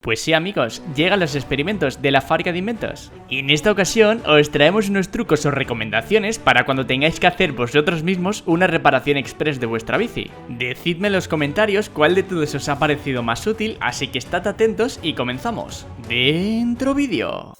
Pues sí, amigos, llegan los experimentos de la fábrica de inventos. Y en esta ocasión os traemos unos trucos o recomendaciones para cuando tengáis que hacer vosotros mismos una reparación express de vuestra bici. Decidme en los comentarios cuál de todos os ha parecido más útil, así que estad atentos y comenzamos. ¡Dentro vídeo!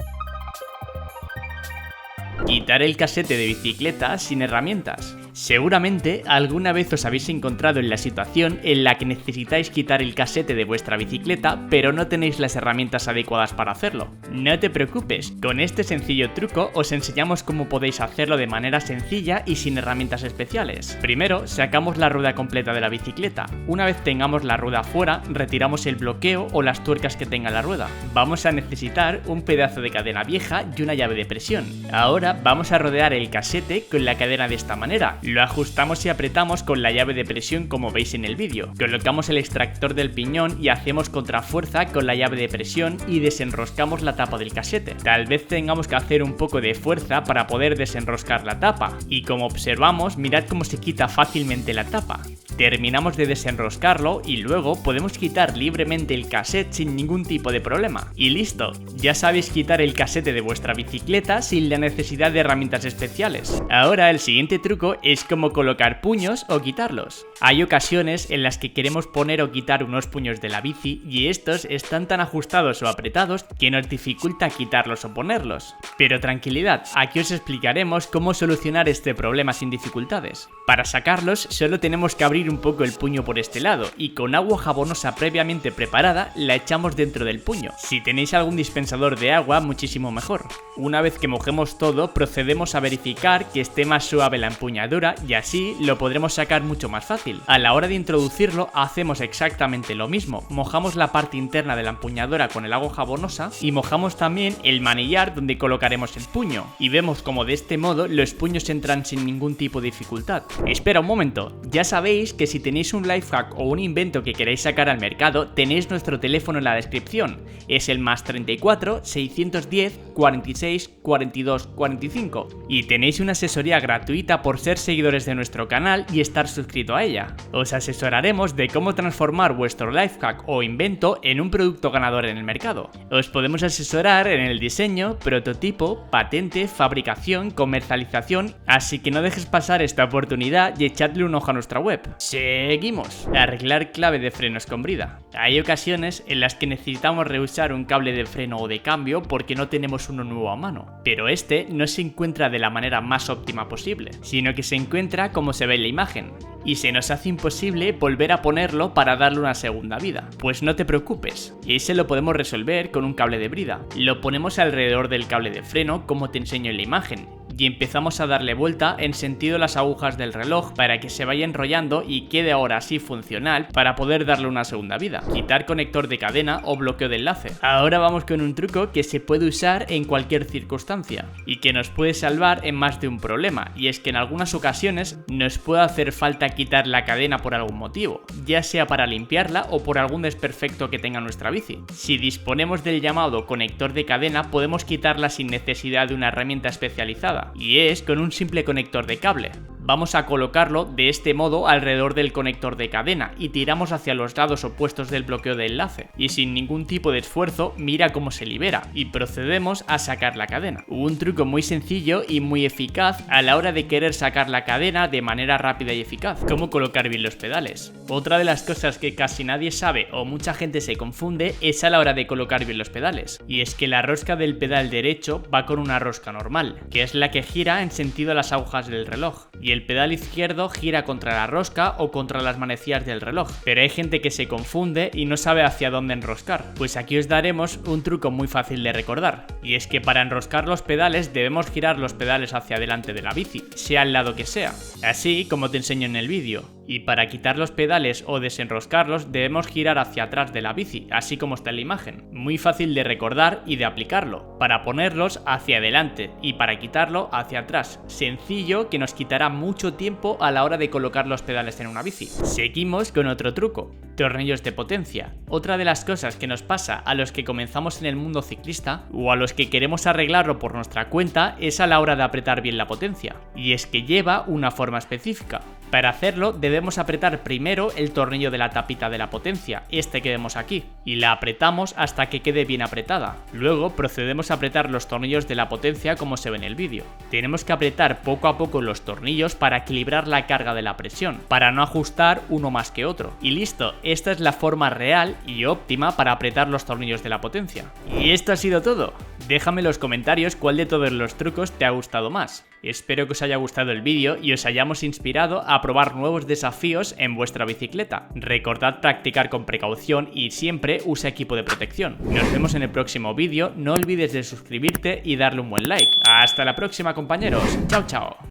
Quitar el casete de bicicleta sin herramientas. Seguramente alguna vez os habéis encontrado en la situación en la que necesitáis quitar el casete de vuestra bicicleta, pero no tenéis las herramientas adecuadas para hacerlo. No te preocupes, con este sencillo truco os enseñamos cómo podéis hacerlo de manera sencilla y sin herramientas especiales. Primero, sacamos la rueda completa de la bicicleta. Una vez tengamos la rueda fuera, retiramos el bloqueo o las tuercas que tenga la rueda. Vamos a necesitar un pedazo de cadena vieja y una llave de presión. Ahora vamos a rodear el casete con la cadena de esta manera. Lo ajustamos y apretamos con la llave de presión como veis en el vídeo. Colocamos el extractor del piñón y hacemos contrafuerza con la llave de presión y desenroscamos la tapa del casete. Tal vez tengamos que hacer un poco de fuerza para poder desenroscar la tapa. Y como observamos, mirad cómo se quita fácilmente la tapa. Terminamos de desenroscarlo y luego podemos quitar libremente el cassette sin ningún tipo de problema. Y listo, ya sabéis quitar el casete de vuestra bicicleta sin la necesidad de herramientas especiales. Ahora el siguiente truco es cómo colocar puños o quitarlos. Hay ocasiones en las que queremos poner o quitar unos puños de la bici y estos están tan ajustados o apretados que nos dificulta quitarlos o ponerlos. Pero tranquilidad, aquí os explicaremos cómo solucionar este problema sin dificultades. Para sacarlos solo tenemos que abrir un poco el puño por este lado y con agua jabonosa previamente preparada la echamos dentro del puño. Si tenéis algún dispensador de agua, muchísimo mejor. Una vez que mojemos todo, procedemos a verificar que esté más suave la empuñadura y así lo podremos sacar mucho más fácil. A la hora de introducirlo hacemos exactamente lo mismo. Mojamos la parte interna de la empuñadura con el agua jabonosa y mojamos también el manillar donde colocaremos el puño. Y vemos como de este modo los puños entran sin ningún tipo de dificultad. Espera un momento, ya sabéis que si tenéis un lifehack o un invento que queréis sacar al mercado, tenéis nuestro teléfono en la descripción. Es el +34 610 46 42 45 y tenéis una asesoría gratuita por ser seguidores de nuestro canal y estar suscrito a ella. Os asesoraremos de cómo transformar vuestro lifehack o invento en un producto ganador en el mercado. Os podemos asesorar en el diseño, prototipo, patente, fabricación, comercialización, así que no dejes pasar esta oportunidad y echadle un ojo a nuestra web. Seguimos. Arreglar clave de frenos con brida. Hay ocasiones en las que necesitamos reusar un cable de freno o de cambio porque no tenemos uno nuevo a mano, pero este no se encuentra de la manera más óptima posible, sino que se encuentra como se ve en la imagen, y se nos hace imposible volver a ponerlo para darle una segunda vida. Pues no te preocupes, ese lo podemos resolver con un cable de brida. Lo ponemos alrededor del cable de freno como te enseño en la imagen, y empezamos a darle vuelta en sentido las agujas del reloj para que se vaya enrollando y quede ahora así funcional para poder darle una segunda vida. Quitar conector de cadena o bloqueo de enlace. Ahora vamos con un truco que se puede usar en cualquier circunstancia y que nos puede salvar en más de un problema, y es que en algunas ocasiones nos puede hacer falta quitar la cadena por algún motivo, ya sea para limpiarla o por algún desperfecto que tenga nuestra bici. Si disponemos del llamado conector de cadena, podemos quitarla sin necesidad de una herramienta especializada, y es con un simple conector de cable. Vamos a colocarlo de este modo alrededor del conector de cadena y tiramos hacia los lados opuestos del bloqueo de enlace, y sin ningún tipo de esfuerzo mira cómo se libera y procedemos a sacar la cadena. Un truco muy sencillo y muy eficaz a la hora de querer sacar la cadena de manera rápida y eficaz. Cómo colocar bien los pedales. Otra de las cosas que casi nadie sabe o mucha gente se confunde es a la hora de colocar bien los pedales, y es que la rosca del pedal derecho va con una rosca normal, que es la que gira en sentido a las agujas del reloj, y el pedal izquierdo gira contra la rosca o contra las manecillas del reloj. Pero hay gente que se confunde y no sabe hacia dónde enroscar. Pues aquí os daremos un truco muy fácil de recordar, y es que para enroscar los pedales debemos girar los pedales hacia adelante de la bici, sea al lado que sea, así como te enseño en el vídeo. Y para quitar los pedales o desenroscarlos debemos girar hacia atrás de la bici, así como está en la imagen. Muy fácil de recordar y de aplicarlo. Para ponerlos hacia adelante y para quitarlo hacia atrás. Sencillo, que nos quitará mucho tiempo a la hora de colocar los pedales en una bici. Seguimos con otro truco. Tornillos de potencia. Otra de las cosas que nos pasa a los que comenzamos en el mundo ciclista o a los que queremos arreglarlo por nuestra cuenta es a la hora de apretar bien la potencia. Y es que lleva una forma específica. Para hacerlo debemos apretar primero el tornillo de la tapita de la potencia, este que vemos aquí, y la apretamos hasta que quede bien apretada. Luego procedemos a apretar los tornillos de la potencia como se ve en el vídeo. Tenemos que apretar poco a poco los tornillos para equilibrar la carga de la presión, para no ajustar uno más que otro. Y listo, esta es la forma real y óptima para apretar los tornillos de la potencia. Y esto ha sido todo. Déjame en los comentarios cuál de todos los trucos te ha gustado más. Espero que os haya gustado el vídeo y os hayamos inspirado a probar nuevos desafíos en vuestra bicicleta. Recordad practicar con precaución y siempre usa equipo de protección. Nos vemos en el próximo vídeo, no olvides de suscribirte y darle un buen like. Hasta la próxima, compañeros. Chao, chao.